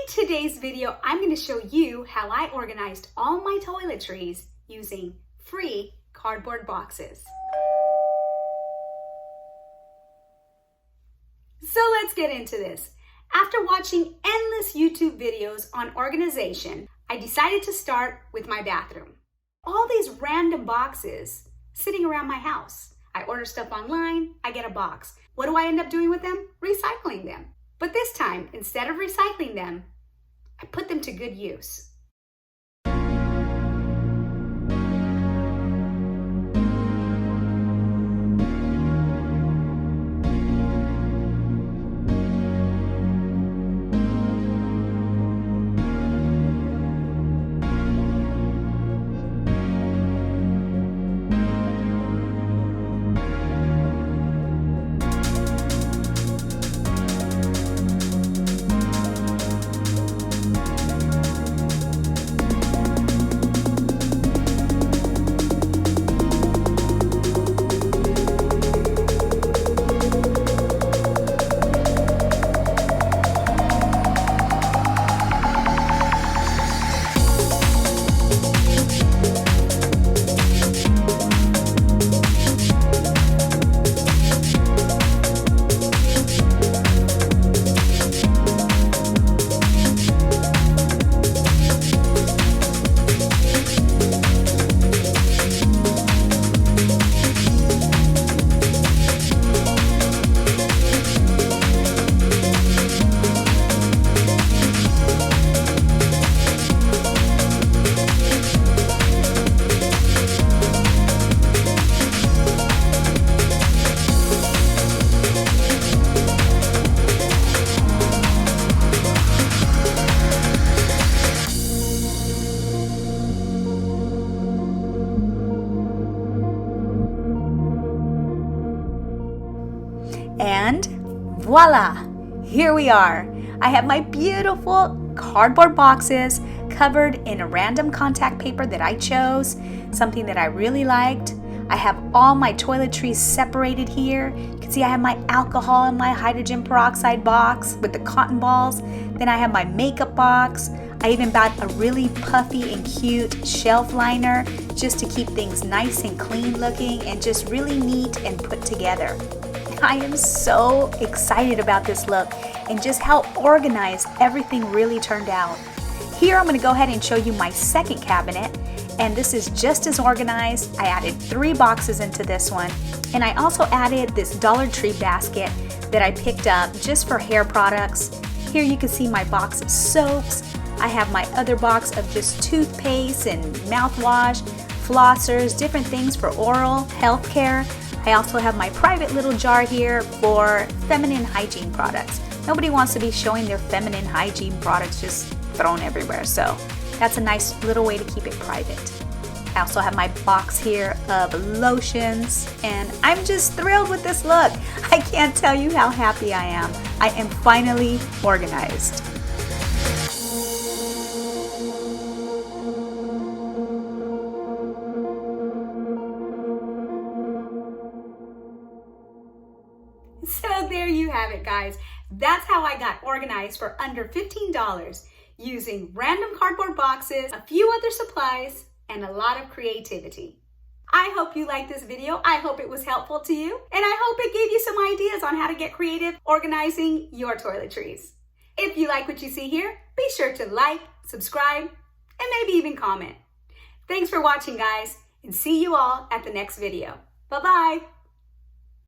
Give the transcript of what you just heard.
today's video, I'm going to show you how I organized all my toiletries using free cardboard boxes. So let's get into this. After watching endless YouTube videos on organization, I decided to start with my bathroom. All these random boxes sitting around my house. I order stuff online, I get a box. What do I end up doing with them? Recycling them. But this time, instead of recycling them, I put them to good use. And voila, here we are. I have my beautiful cardboard boxes covered in a random contact paper that I chose, something that I really liked. I have all my toiletries separated here. You can see I have my alcohol and my hydrogen peroxide box with the cotton balls. Then I have my makeup box. I even bought a really puffy and cute shelf liner just to keep things nice and clean looking and just really neat and put together. I am so excited about this look and just how organized everything really turned out. Here I'm going to go ahead and show you my second cabinet, and this is just as organized. I added 3 boxes into this one, and I also added this Dollar Tree basket that I picked up just for hair products. Here you can see my box of soaps. I have my other box of just toothpaste and mouthwash, flossers, different things for oral health care. I also have my private little jar here for feminine hygiene products. Nobody wants to be showing their feminine hygiene products just thrown everywhere, so that's a nice little way to keep it private. I also have my box here of lotions, and I'm just thrilled with this look. I can't tell you how happy I am. I am finally organized. So there you have it, guys. That's how I got organized for under $15 using random cardboard boxes, a few other supplies, and a lot of creativity. I hope you liked this video. I hope it was helpful to you, and I hope it gave you some ideas on how to get creative organizing your toiletries. If you like what you see here, be sure to like, subscribe, and maybe even comment. Thanks for watching, guys, and see you all at the next video. Bye-bye.